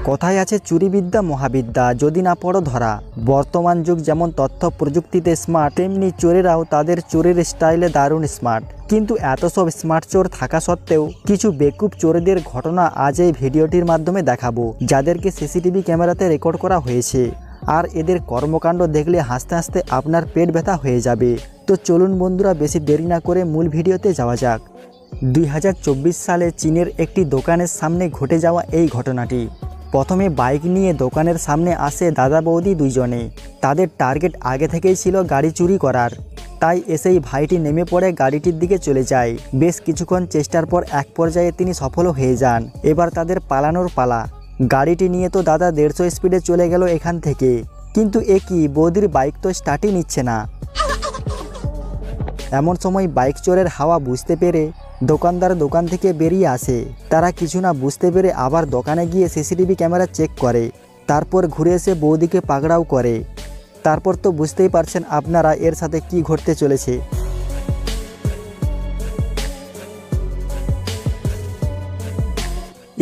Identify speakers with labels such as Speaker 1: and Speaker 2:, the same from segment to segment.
Speaker 1: কথায় আছে চুরিবিদ্যা মহাবিদ্যা, যদি না পড়ো ধরা। বর্তমান যুগ যেমন তথ্য প্রযুক্তিতে স্মার্ট, তেমনি চোরেরাও তাদের চোরের স্টাইলে দারুণ স্মার্ট। কিন্তু এত সব স্মার্ট চোর থাকা সত্ত্বেও কিছু বেকুব চোরদের ঘটনা আজ এই ভিডিওটির মাধ্যমে দেখাবো, যাদেরকে সিসিটিভি ক্যামেরাতে রেকর্ড করা হয়েছে। আর এদের কর্মকাণ্ড দেখলে হাসতে হাসতে আপনার পেট ব্যথা হয়ে যাবে। তো চলুন বন্ধুরা, বেশি দেরি না করে মূল ভিডিওতে যাওয়া যাক। 2024 সালে চীনের একটি দোকানের সামনে ঘটে যাওয়া এই ঘটনাটি। প্রথমে বাইক নিয়ে দোকানের সামনে আসে দাদা বৌদি দুইজনে। তাদের টার্গেট আগে থেকেই ছিল গাড়ি চুরি করার, তাই এসেই ভাইটি নেমে পড়ে গাড়িটির দিকে চলে যায়। বেশ কিছুক্ষণ চেষ্টার পর এক পর্যায়ে তিনি সফল হয়ে যান। এবার তাদের পালানোর পালা। গাড়িটি নিয়ে তো দাদা 150 স্পিডে চলে গেল এখান থেকে, কিন্তু এ কি, বৌদির বাইক তো স্টার্টই নিচ্ছে না। এমন সময় বাইক চোরের হাওয়া বুঝতে পেরে দোকানদার দোকান থেকে বেরিয়ে আসে। তারা কিছু না বুঝতে পেরে আবার দোকানে গিয়ে সিসিটিভি ক্যামেরা চেক করে, তারপর ঘুরে এসে বৌদিকে পাকড়াও করে। তারপর তো বুঝতেই পারছেন আপনারা এর সাথে কি ঘটতে চলেছে।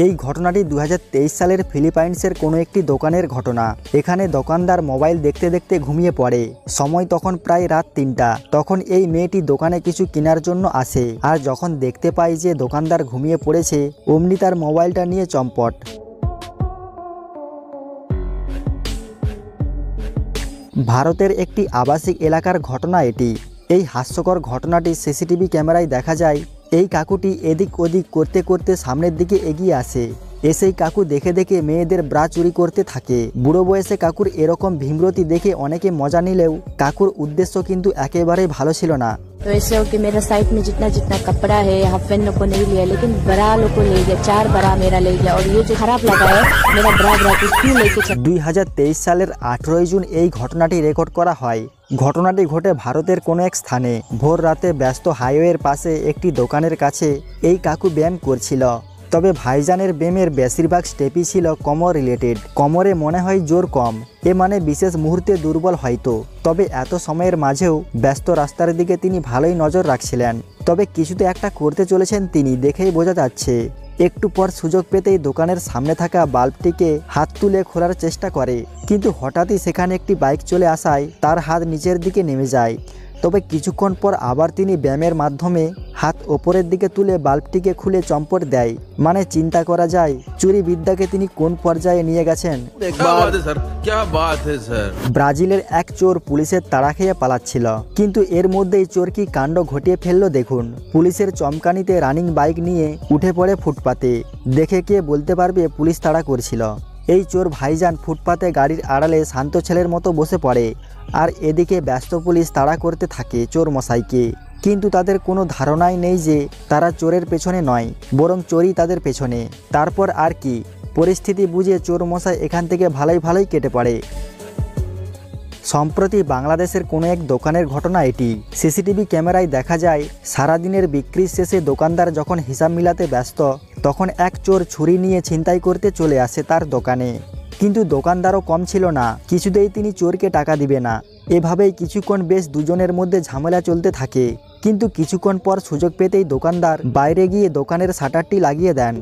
Speaker 1: এই ঘটনাটি 2023 সালের ফিলিপাইন্সের কোনো একটি দোকানের ঘটনা। এখানে দোকানদার মোবাইল দেখতে দেখতে ঘুমিয়ে পড়ে। সময় তখন প্রায় রাত 3টা। তখন এই মেয়েটি দোকানে কিছু কেনার জন্য আসে, আর যখন দেখতে পায় যে দোকানদার ঘুমিয়ে পড়েছে, অমনি তার মোবাইলটা নিয়ে চম্পট। ভারতের একটি আবাসিক এলাকার ঘটনা এটি। এই হাস্যকর ঘটনাটি সিসিটিভি ক্যামেরায় দেখা যায়। এই কাকুটি এদিক ওদিক করতে করতে সামনের দিকে এগিয়ে আসে। এসেই কাকু দেখে দেখে মেয়েদের ব্রা চুরি করতে থাকে। বুড়ো বয়সে কাকুর এরকম ভীমরতি দেখে অনেকে মজা নিলেও কাকুর উদ্দেশ্য কিন্তু একেবারেই ভালো ছিল না।
Speaker 2: तो ऐसे हो कि मेरा साइट में जितना जितना कपड़ा है हाफ पैंट को नहीं लिया, लेकिन बरा लोग को ले गया, 4 बरा मेरा ले गया। और ये जो खराब लगा है मेरा बरा को क्यों लेके
Speaker 1: 2023 সালের 18 জুন এই ঘটনাটি রেকর্ড করা হয়। ঘটনাটি ঘটে ভারতের কোনো এক স্থানে। ভোর রাতে ব্যস্ত হাইওয়ের পাশে একটি দোকানের কাছে এই কাকু ব্যায়াম করছিল। তবে ভাইজানের ব্যায়ামের বেশিরভাগ স্টেপই ছিল কোমর রিলেটেড। কোমরে মনে হয় জোর কম, এ মানে বিশেষ মুহূর্তে দুর্বল হয়তো। তবে এত সময়ের মাঝেও ব্যস্ত রাস্তার দিকে তিনি ভালোই নজর রাখছিলেন। তবে কিছুতে একটা করতে চলেছেন তিনি, দেখেই বোঝা যাচ্ছে। একটু পর সুযোগ পেতেই দোকানের সামনে থাকা বাল্বটিকে হাত তুলে খোলার চেষ্টা করে, কিন্তু হঠাৎই সেখানে একটি বাইক চলে আসায় তার হাত নিচের দিকে নেমে যায়। তবে কিছুক্ষণ পর আবার তিনি ব্যায়ামের মাধ্যমে হাত ওপরের দিকে তুলে বাল্বটিকে খুলে চম্পট দেয়। মানে চিন্তা করা যায় চুরি বিদ্যাকে তিনি কোন পর্যায়ে নিয়ে গেছেন। ব্রাজিলের এক চোর পুলিশের তাড়া খেয়ে পালাচ্ছিল, কিন্তু এর মধ্যেই চোর কি কাণ্ড ঘটিয়ে ফেললো দেখুন। পুলিশের চমকানিতে রানিং বাইক নিয়ে উঠে পড়ে ফুটপাতে। দেখে কে বলতে পারবে পুলিশ তাড়া করছিল। এই চোর ভাইজান ফুটপাতে গাড়ির আড়ালে শান্ত ছেলের মতো বসে পড়ে, আর এদিকে ব্যস্ত পুলিশ তাড়া করতে থাকে চোর মশাইকে। কিন্তু তাদের কোনো ধারণাই নেই যে তারা চোরের পেছনে নয়, বরং চোরই তাদের পেছনে। তারপর আর কি, পরিস্থিতি বুঝে চোর মশাই এখান থেকে ভালোই কেটে পড়ে। সম্প্রতি বাংলাদেশের কোনো এক দোকানের ঘটনা এটি। সিসিটিভি ক্যামেরায় দেখা যায় সারাদিনের বিক্রির শেষে দোকানদার যখন হিসাব মিলাতে ব্যস্ত, তখন এক চোর ছুরি নিয়ে ছিনতাই করতে চলে আসে তার দোকানে। কিন্তু দোকানদারও কম ছিল না, কিছুতেই তিনি চোরকে টাকা দিবে না। এভাবেই কিছুক্ষণ বেশ দুজনের মধ্যে ঝামেলা চলতে থাকে। কিন্তু কিছুক্ষণ পর সুযোগ পেতেই দোকানদার বাইরে গিয়ে দোকানের শাটারটি লাগিয়ে দেন।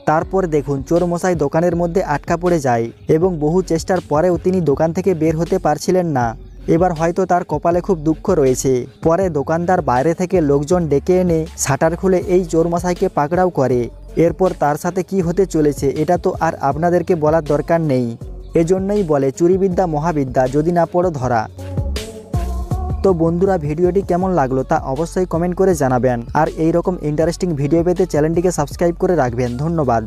Speaker 1: তারপর দেখুন চোর মশাই দোকানের মধ্যে আটকা পড়ে যায়, এবং বহু চেষ্টার পরেও তিনি দোকান থেকে বের হতে পারছিলেন না। এবার হয়তো তার কপালে খুব দুঃখ রয়েছে। পরে দোকানদার বাইরে থেকে লোকজন ডেকে এনে শাটার খুলে এই চোর মশাইকে পাকড়াও করে। এরপর তার সাথে কি হতে চলেছে এটা তো আর আপনাদেরকে বলার দরকার নেই। এজন্যই বলে চুরিবিদ্যা মহাবিদ্যা, যদি না পড়ো ধরা। তো বন্ধুরা, ভিডিওটি কেমন লাগলো তা অবশ্যই কমেন্ট করে জানাবেন। আর এই রকম ইন্টারেস্টিং ভিডিও পেতে চ্যানেলটিকে সাবস্ক্রাইব করে রাখবেন। ধন্যবাদ।